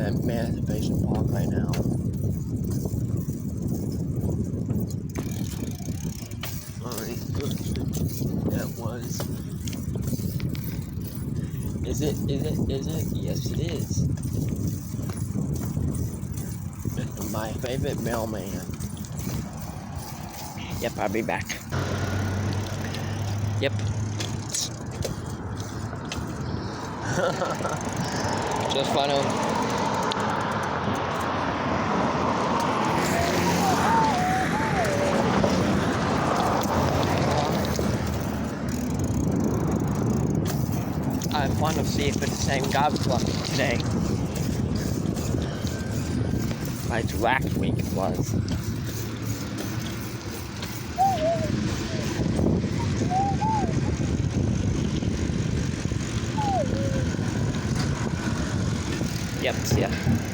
at Emancipation Park right now. Alright, that was. Is it? Yes, it is. My favorite mailman. Yep, I'll be back. Yep. Just funny. I want to see if it's the same golf club today. Like last week it was. Yep, yeah.